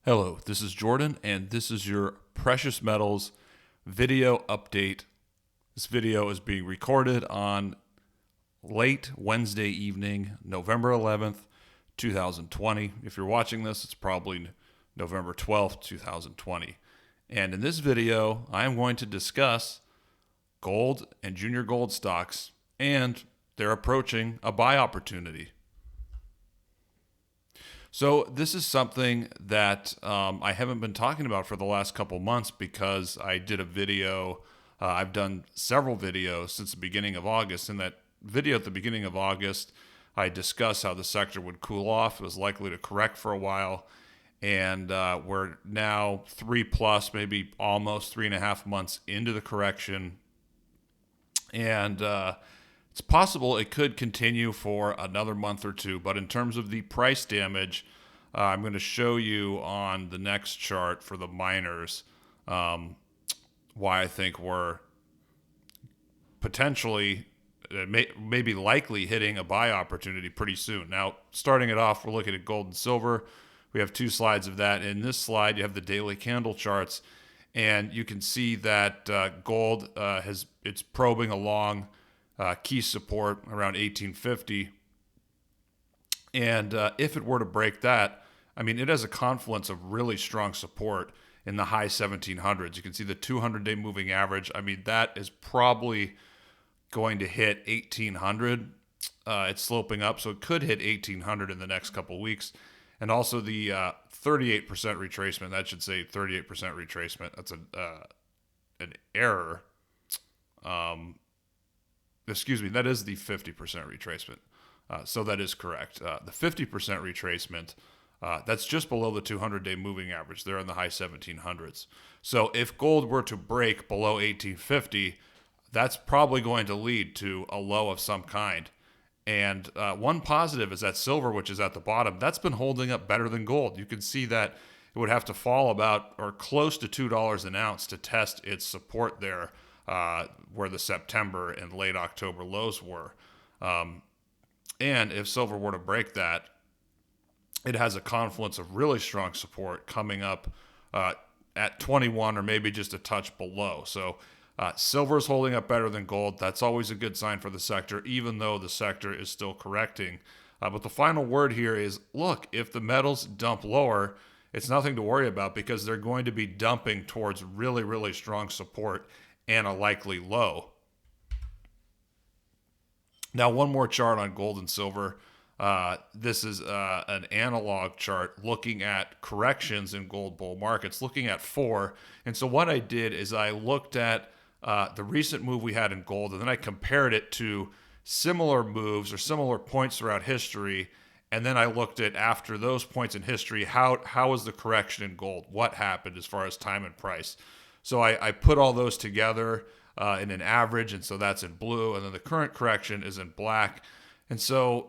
Hello, this is Jordan, and this is your Precious Metals video update. This video is being recorded on late Wednesday evening, November 11th, 2020. If you're watching this, it's probably November 12th, 2020. And in this video, I am going to discuss gold and junior gold stocks, and they're approaching a buy opportunity. So this is something that I haven't been talking about for the last couple months because I did a video. I've done several videos since the beginning of August. In that video at the beginning of August, I discussed how the sector would cool off. It was likely to correct for a while. And we're now 3+, maybe almost 3.5 months into the correction. And it's possible it could continue for another month or two, but in terms of the price damage, I'm going to show you on the next chart for the miners why I think we're potentially, maybe likely hitting a buy opportunity pretty soon. Now, starting it off, we're looking at gold and silver. We have two slides of that. In this slide, you have the daily candle charts, and you can see that gold it's probing along key support around 1850. And if it were to break that, I mean, it has a confluence of really strong support in the high 1700s. You can see the 200-day moving average. I mean, that is probably going to hit 1800. It's sloping up, so it could hit 1800 in the next couple weeks. And also the 38% retracement. That should say 38% retracement. That's an error. Excuse me, that is the 50% retracement. So that is correct. The 50% retracement, that's just below the 200-day moving average. They're in the high 1700s. So if gold were to break below 1850, that's probably going to lead to a low of some kind. And one positive is that silver, which is at the bottom, that's been holding up better than gold. You can see that it would have to fall about or close to $2 an ounce to test its support there. Where the September and late October lows were. And if silver were to break that, it has a confluence of really strong support coming up at 21 or maybe just a touch below. So silver is holding up better than gold. That's always a good sign for the sector, even though the sector is still correcting. But the final word here is, look, if the metals dump lower, it's nothing to worry about because they're going to be dumping towards really, really strong support and a likely low. Now, one more chart on gold and silver. This is an analog chart looking at corrections in gold bull markets, looking at 4. And so what I did is I looked at the recent move we had in gold, and then I compared it to similar moves or similar points throughout history. And then I looked at, after those points in history, how was the correction in gold? What happened as far as time and price? So I put all those together in an average, and so that's in blue, and then the current correction is in black. And so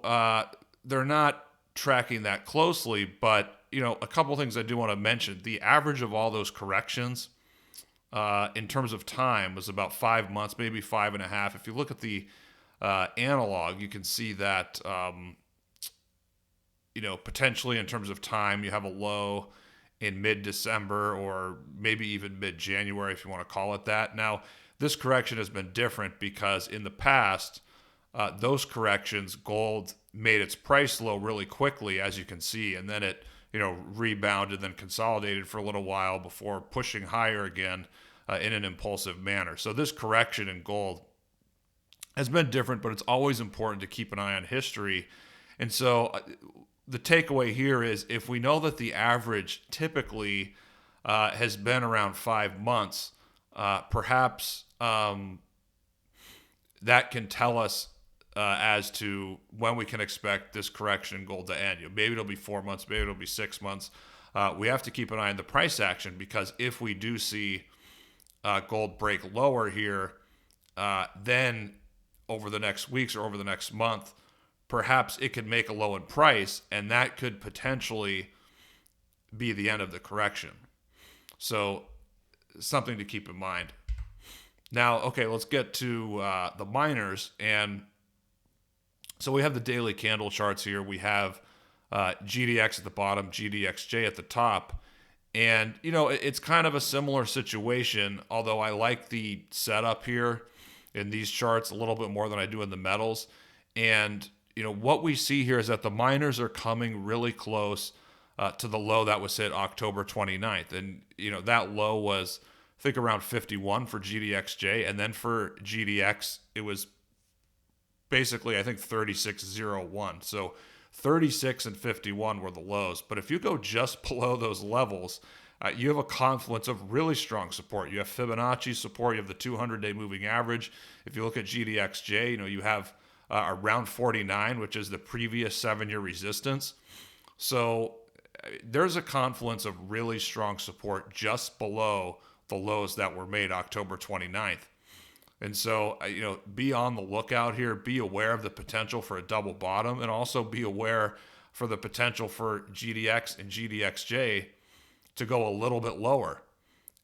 they're not tracking that closely, but a couple of things I do want to mention. The average of all those corrections in terms of time was about 5 months, maybe 5.5. If you look at the analog, you can see that potentially in terms of time, you have a low in mid-December or maybe even mid-January, if you want to call it that. Now, this correction has been different because in the past, those corrections, gold made its price low really quickly, as you can see, and then it rebounded, then consolidated for a little while before pushing higher again in an impulsive manner. So this correction in gold has been different, but it's always important to keep an eye on history. And so the takeaway here is, if we know that the average typically has been around 5 months, perhaps that can tell us as to when we can expect this correction in gold to end. Maybe it'll be 4 months, maybe it'll be 6 months. We have to keep an eye on the price action, because if we do see gold break lower here, then over the next weeks or over the next month, perhaps it could make a low in price, and that could potentially be the end of the correction. So something to keep in mind. Now, okay, let's get to the miners. And so we have the daily candle charts here. We have GDX at the bottom, GDXJ at the top. And, you know, it's kind of a similar situation, although I like the setup here in these charts a little bit more than I do in the metals. And, you know, what we see here is that the miners are coming really close to the low that was hit October 29th. And, you know, that low was, I think, around 51 for GDXJ. And then for GDX, it was basically, I think, 36.01. So 36 and 51 were the lows. But if you go just below those levels, you have a confluence of really strong support. You have Fibonacci support. You have the 200-day moving average. If you look at GDXJ, you know, you have around 49, which is the previous 7-year resistance. So there's a confluence of really strong support just below the lows that were made October 29th. And so, you know, be on the lookout here. Be aware of the potential for a double bottom, and also be aware for the potential for GDX and GDXJ to go a little bit lower.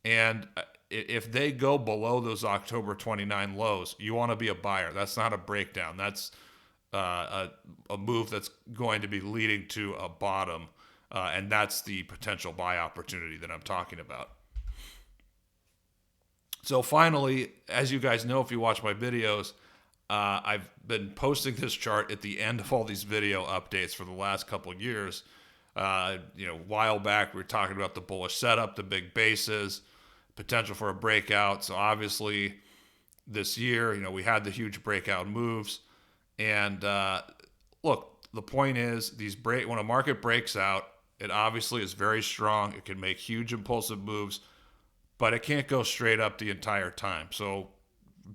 And if they go below those October 29 lows, you want to be a buyer. That's not a breakdown. That's a move that's going to be leading to a bottom. And that's the potential buy opportunity that I'm talking about. So finally, as you guys know, if you watch my videos, I've been posting this chart at the end of all these video updates for the last couple of years. You know, a while back, we were talking about the bullish setup, the big bases, potential for a breakout. So obviously this year, you know, we had the huge breakout moves. And look, the point is when a market breaks out, it obviously is very strong. It can make huge impulsive moves, but it can't go straight up the entire time. So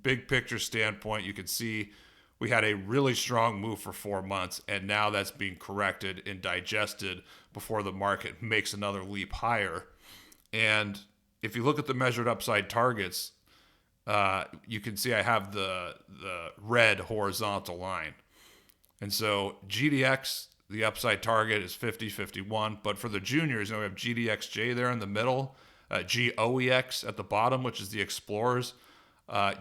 big picture standpoint, you can see we had a really strong move for 4 months, and now that's being corrected and digested before the market makes another leap higher. And if you look at the measured upside targets, you can see I have the red horizontal line. And so GDX, the upside target is 50.51, but for the juniors, you know, we have GDXJ there in the middle, GOEX at the bottom, which is the explorers.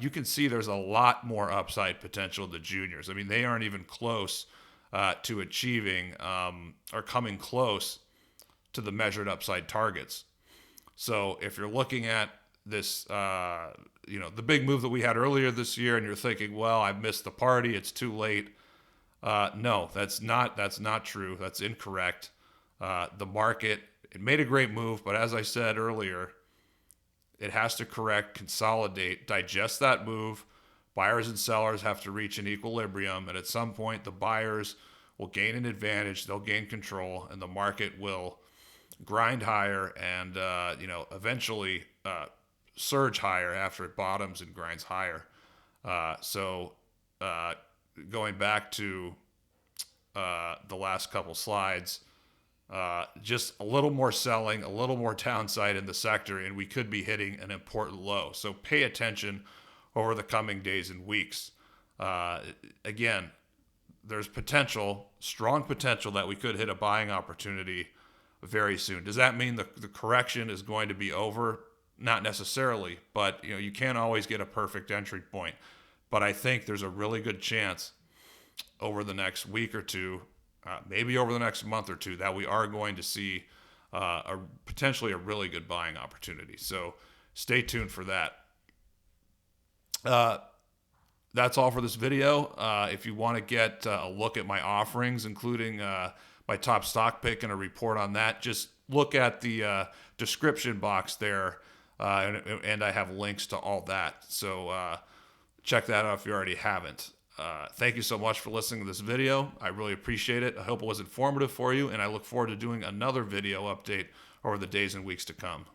You can see there's a lot more upside potential in the juniors. I mean, they aren't even close to achieving or coming close to the measured upside targets. So if you're looking at this, you know, the big move that we had earlier this year, and you're thinking, well, I've missed the party, it's too late. No, that's not true. That's incorrect. The market, it made a great move, but as I said earlier, it has to correct, consolidate, digest that move. Buyers and sellers have to reach an equilibrium, and at some point, the buyers will gain an advantage, they'll gain control, and the market will grind higher and, you know, eventually surge higher after it bottoms and grinds higher. So going back to the last couple slides, just a little more selling, a little more downside in the sector, and we could be hitting an important low. So pay attention over the coming days and weeks. Again, there's potential, strong potential that we could hit a buying opportunity very soon. Does that mean the correction is going to be over? Not necessarily, but you know, you can't always get a perfect entry point. But I think there's a really good chance over the next week or two, maybe over the next month or two, that we are going to see potentially a really good buying opportunity. So stay tuned for that. That's all for this video. If you want to get a look at my offerings, including my top stock pick and a report on that, just look at the description box there, and I have links to all that. So check that out if you already haven't. Thank you so much for listening to this video. I really appreciate it. I hope it was informative for you, and I look forward to doing another video update over the days and weeks to come.